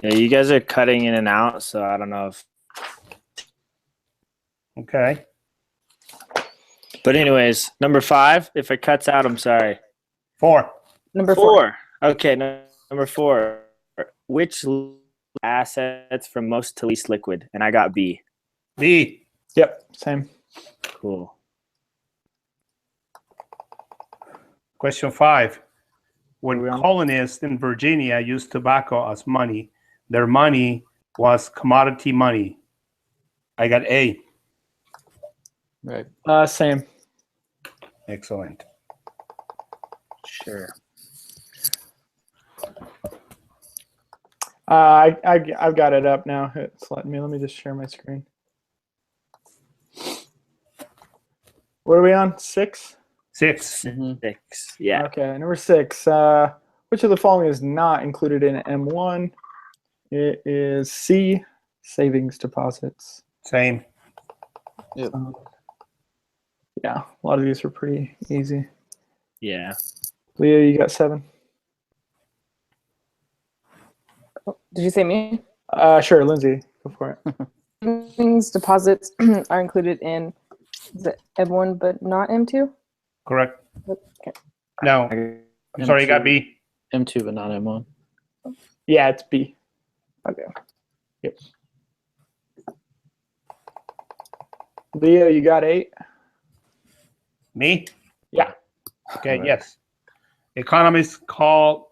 Yeah, you guys are cutting in and out, so I don't know if. Okay. But anyways, number 5. If it cuts out, I'm sorry. 4. Number 4. Okay, number 4. Which assets from most to least liquid? And I got B. B. Yep, same. Cool. Question 5. When we on? colonists in Virginia used tobacco as money, their money was commodity money. I got A. Right. Same. Excellent. Sure. I've got it up now. It's letting me. Let me just share my screen. What are we on? 6? 6. 6. Yeah. Okay, number 6. Which of the following is not included in M1? It is C, savings deposits. Same. Yep. Yeah, a lot of these are pretty easy. Yeah. Leo, you got 7? Did you say me? Sure, Lindsay, go for it. Savings deposits are included in the M1, but not M2. Correct. Okay. No. I'm sorry, you got B. M2, but not M1. Yeah, it's B. Okay. Yep. Leo, you got 8? Me? Yeah. Okay, Correct. yes. Economists call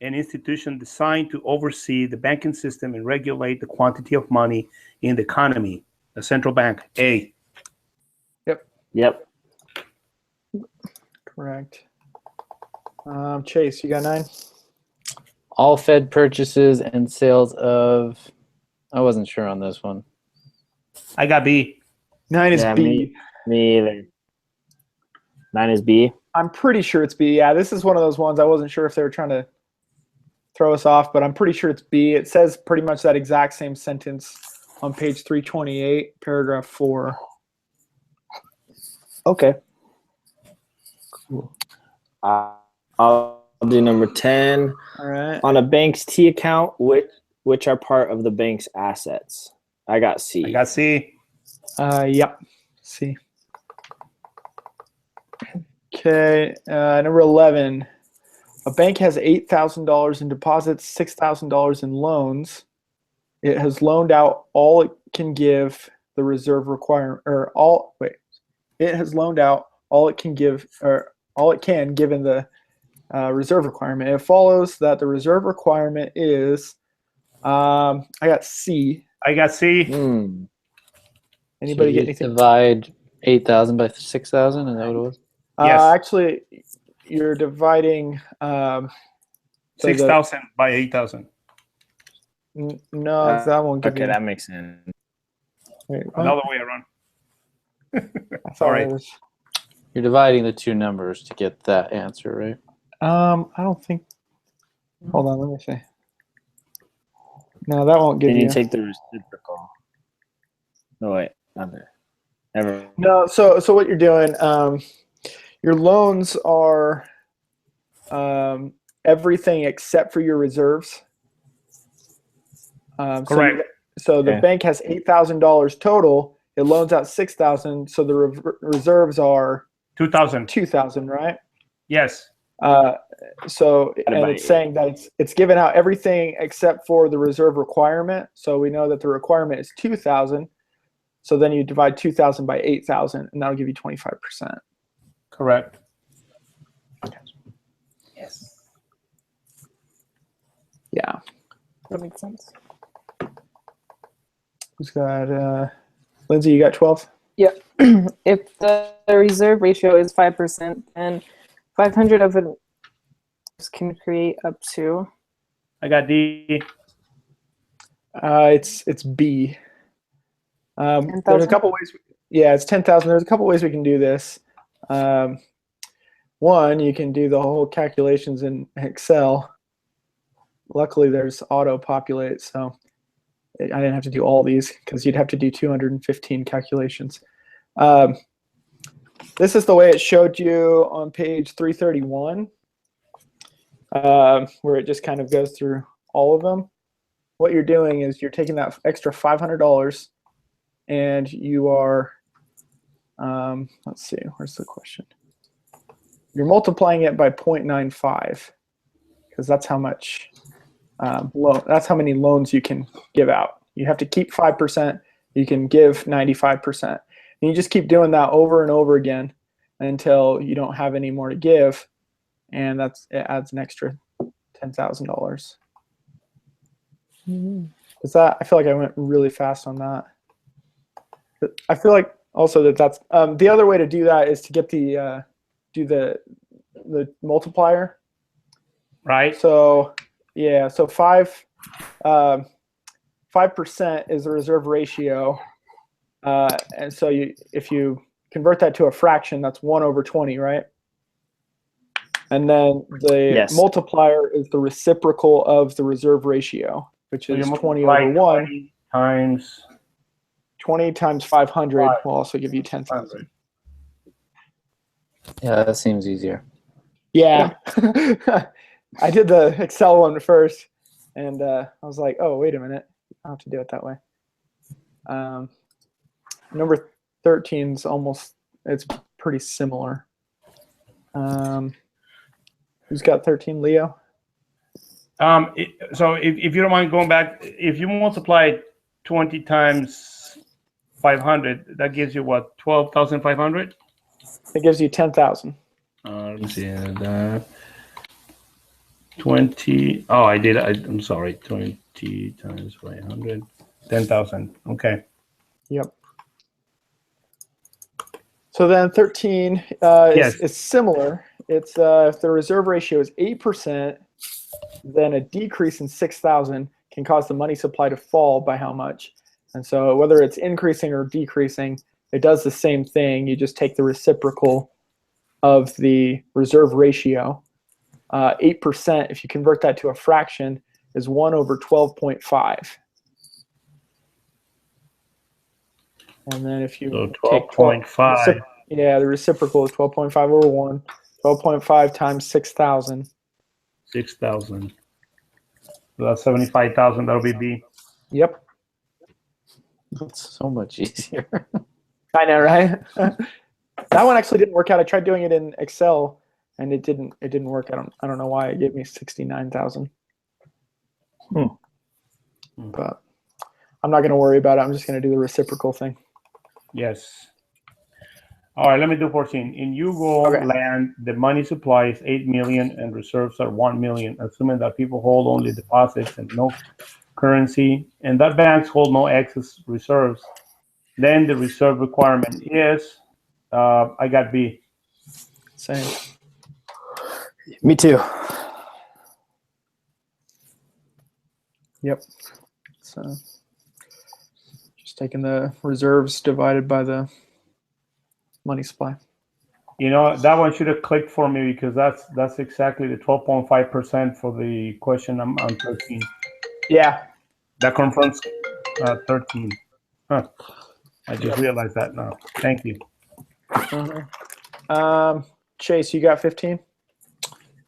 an institution designed to oversee the banking system and regulate the quantity of money in the economy. The central bank. A. Yep. Correct. Chase, you got 9? All Fed purchases and sales of. I wasn't sure on this one. I got B. 9 is Yeah, B. Me either. 9 is B. I'm pretty sure it's B. Yeah, this is one of those ones I wasn't sure if they were trying to throw us off, but I'm pretty sure it's B. It says pretty much that exact same sentence on page 328, paragraph 4. Okay. Cool. I'll do number 10. All right. On a bank's T account, which are part of the bank's assets? I got C. I got C. Yep. C. Okay. Number 11. A bank has $8,000 in deposits, $6,000 in loans. It has loaned out all it can give the reserve requirement, or all. Wait. It has loaned out all it can give, or all it can given the reserve requirement. It follows that the reserve requirement is. I got C. I got C. Anybody So get you anything? divide 8,000 by 6,000. Is that what it was? Yes. Actually, you're dividing. So 6,000 by 8,000. No, that won't give Okay, you. that makes sense. Wait, what? Another way around. I thought Sorry. it was- You're dividing the two numbers to get that answer, right? I don't think. Hold on, let me see. No, that won't give Can you. you take the reciprocal? No, wait. Not there. Never. No, so what you're doing, your loans are everything except for your reserves. Correct. So the Okay. bank has $8,000 total. It loans out 6,000. So the reserves are 2,000. 2,000, right? Yes. So and by it's saying that it's given out everything except for the reserve requirement. So we know that the requirement is 2,000. So then you divide 2,000 by 8,000, and that'll give you 25%. Correct. Yes. Yeah. That makes sense. Who's got? Lindsay, you got 12. Yep. If the reserve ratio is 5%, then 500 of it can create up to. I got D. It's B. There's a 10,000? couple ways. Yeah, it's 10,000. There's a couple ways we can do this. One, you can do the whole calculations in Excel. Luckily, there's auto populate, so I didn't have to do all these because you'd have to do 215 calculations. This is the way it showed you on page 331, where it just kind of goes through all of them. what you're doing is you're taking that extra $500 and you are, let's see, where's the question? You're multiplying it by 0.95 because that's how much that's how many loans you can give out. You have to keep 5%. You can give 95%. And you just keep doing that over and over again until you don't have any more to give, and it adds an extra $10,000. Is that? I feel like I went really fast on that. But I feel like also that's the other way to do that is to get the do the multiplier. Right. So yeah, so 5% is the reserve ratio, and so if you convert that to a fraction, that's 1/20, right? And then the Yes. multiplier is the reciprocal of the reserve ratio, which So is you 20/1. multiply 20 times 20 times 500 will also give you 10,000. Yeah, that seems easier. Yeah. I did the Excel one first, and I was like, oh, wait a minute. I'll have to do it that way. Number 13 is it's pretty similar. Who's got 13, Leo? So if you don't mind going back, if you multiply 20 times 500, that gives you what, 12,500? It gives you 10,000. Let me see. 20. Oh, I'm sorry. 20 times 500, 10,000. Okay. Yep. So then 13 Yes. is similar. It's if the reserve ratio is 8%, then a decrease in 6,000 can cause the money supply to fall by how much? And so whether it's increasing or decreasing, it does the same thing. You just take the reciprocal of the reserve ratio. 8%, if you convert that to a fraction, is 1/12.5. And then if you So take 12.5. yeah, the reciprocal is 12.5/1. 12.5 times 6,000. 6,000. So that's 75,000. That'll be B. Yep. That's so much easier. I know, right? That one actually didn't work out. I tried doing it in Excel, and it didn't work. I don't know why. It gave me 69,000. But I'm not going to worry about it. I'm just going to do the reciprocal thing. Yes. All right, let me do 14. In Yugo Okay. land, the money supply is 8 million and reserves are 1 million, assuming that people hold only deposits and no currency, and that banks hold no excess reserves. Then the reserve requirement is, I got B. Same. Me too. Yep. So just taking the reserves divided by the money supply. You know, that one should have clicked for me because that's exactly the 12.5% for the question on 13. Yeah. That confirms 13. Huh. I just realized that now. Thank you. Chase, you got 15?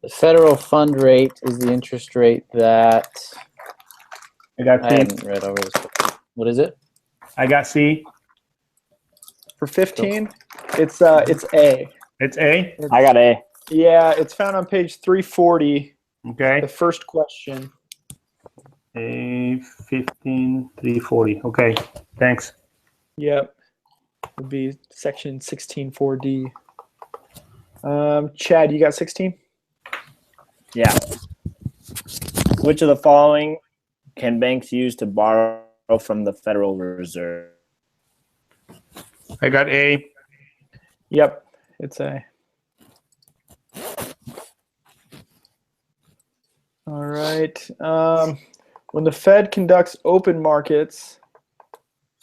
The federal fund rate is the interest rate that I got I C. hadn't read over this. What is it? I got C. For 15, it's A. It's A. I got A. Yeah, it's found on page 340, Okay. the first question. A 15 340. Okay. Thanks. Yep. Would be section 16.4D. Chad, you got 16? Yeah. Which of the following can banks use to borrow from the Federal Reserve? I got A. Yep, it's A. All right. When the Fed conducts open markets,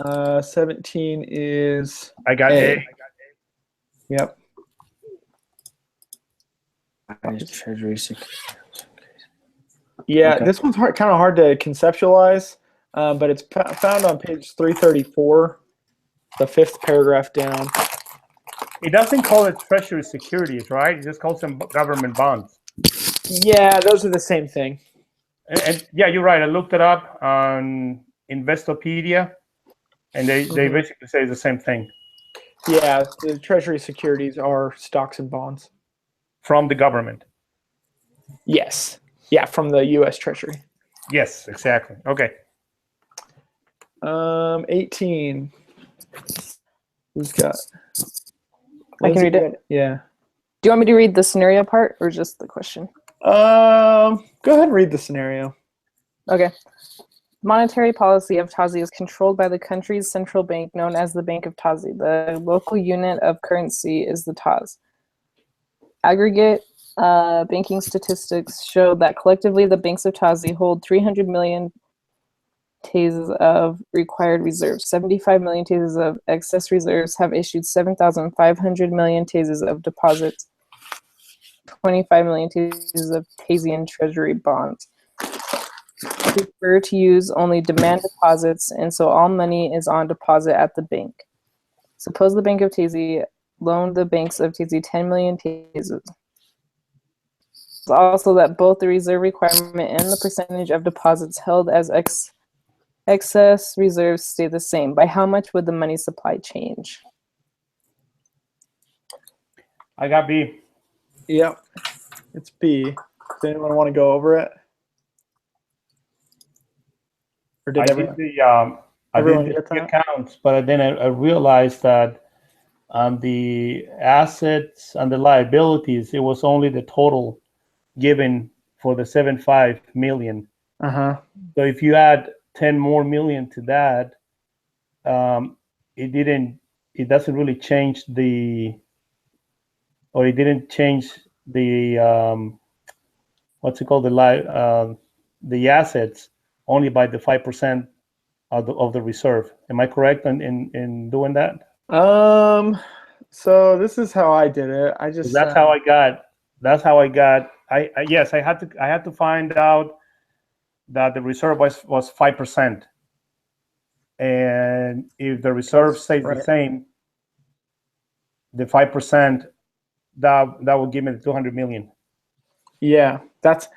17 is I got A. Yep. Treasury security. Yeah, Okay. this one's kind of hard to conceptualize, but it's found on page 334, the fifth paragraph down. It doesn't call it treasury securities, right? It just calls them government bonds. Yeah, those are the same thing. And yeah, you're right. I looked it up on Investopedia, and they basically say the same thing Yeah, the Treasury securities are stocks and bonds. from the government. Yes. Yeah, from the U.S. Treasury. Yes, exactly. Okay. 18. Who's got? I can Lindsay, read it. you got- Yeah. Do you want me to read the scenario part or just the question? Go ahead and read the scenario. Okay. Monetary policy of Tazi is controlled by the country's central bank, known as the Bank of Tazi. The local unit of currency is the Taz. Aggregate banking statistics show that collectively the banks of Tazi hold 300 million TASES of required reserves. 75 million TASES of excess reserves have issued 7,500 million TASES of deposits. 25 million TASES of Tasian treasury bonds. Prefer to use only demand deposits, and so all money is on deposit at the bank. Suppose the Bank of Tazi loaned the banks of Tazi 10 million TASES. It's also that both the reserve requirement and the percentage of deposits held as excess reserves stay the same. By how much would the money supply change? I got B. Yep. It's B. Does anyone want to go over it? Or did I everyone? did the everyone the get that? accounts, but then I realized that on the assets and the liabilities, it was only the total given for the 75 million. Uh-huh. So if you add 10 more million to that, it doesn't really change it didn't change the what's it called, the assets only by the 5% of the reserve. Am I correct in doing that? So this is how I did it. I just That's how I got. Yes, I had to find out that the reserve was 5%, and if the reserve stays right. the same, the 5% that will give me the 200 million. Yeah, that's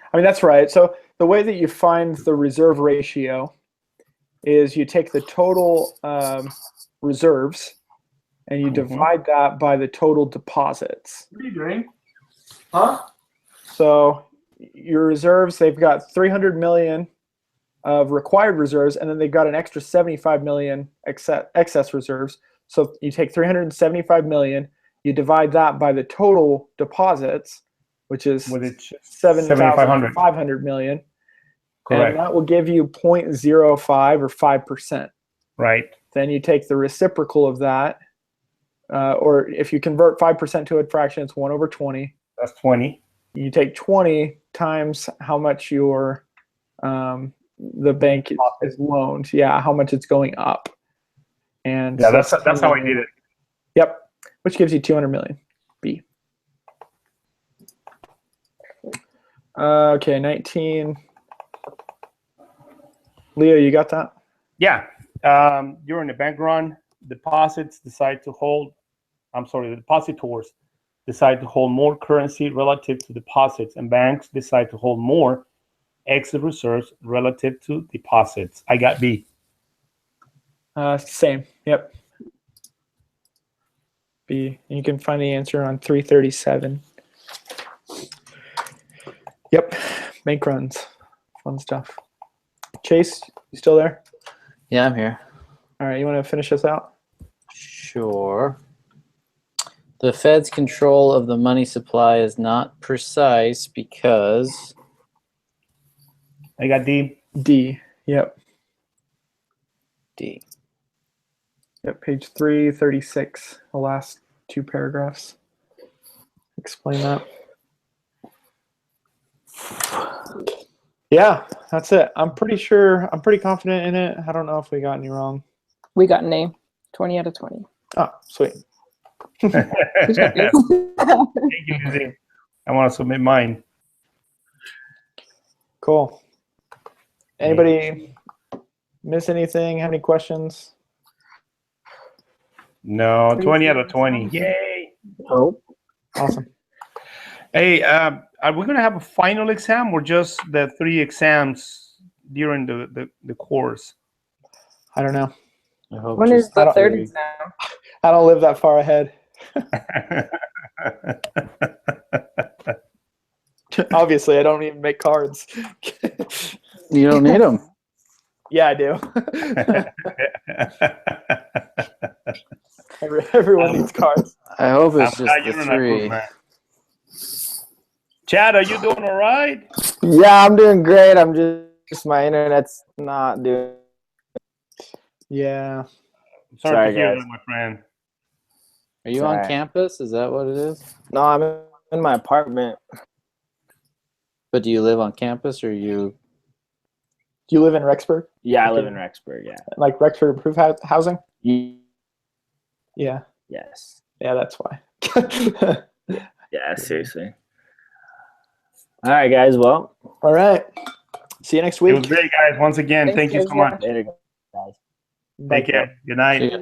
right. So the way that you find the reserve ratio is you take the total reserves and you divide that by the total deposits. What are you doing? Huh? So your reserves, they've got 300 million of required reserves, and then they've got an extra 75 million excess reserves. So you take 375 million, you divide that by the total deposits, which is 7,500 million. Correct. And that will give you 0.05 or 5%. Right. Then you take the reciprocal of that, or if you convert 5% to a fraction, it's 1 over 20. That's 20. You take 20 times how much your the bank is loaned. Yeah, how much it's going up. And Yeah, so that's how I did it. Yep, which gives you 200 million. B. Okay, 19. Leo, you got that? Yeah. During the bank run, the depositors decide to hold more currency relative to deposits, and banks decide to hold more excess reserves relative to deposits. I got B. Same. Yep. B. You can find the answer on 337. Yep. Bank runs. Fun stuff. Chase, you still there? Yeah, I'm here. All right. You want to finish us out? Sure. The Fed's control of the money supply is not precise because I got D. D. Yep. D. Yep. Page 336. The last two paragraphs. Explain that. Yeah, that's it. I'm pretty confident in it. I don't know if we got any wrong. We got an A, 20 out of 20. Oh, sweet. Good job, Thank guys. you, Lizzie. I want to submit mine. Cool. Anybody miss anything? Have any questions? No, 20 out of 20. Yay. Oh, awesome. Hey, are we going to have a final exam or just the 3 exams during the course? I don't know. I hope When is just the don't third three. exam? I don't live that far ahead. Obviously, I don't even make cards. You don't need them. Yeah, I do. Everyone needs cards. I hope I'm it's just glad the you're in that group, 3. man. Chad, are you doing all right? Yeah, I'm doing great. I'm just my internet's not doing. Yeah. Sorry Sorry, to hear guys. that, my friend. Are you on Sorry. campus? Is that what it is? No, I'm in my apartment. But do you live on campus or you? Do you live in Rexburg? Yeah, I live in Rexburg. Yeah. Like Rexburg approved housing? Ye- Yeah. Yes. Yeah, that's why. Yeah. Seriously. All right, guys. Well, All right. See you next It was week. great, guys. Once again, Thanks, thank you guys. so much. later, guys. Bye. Take care. Good night. See ya.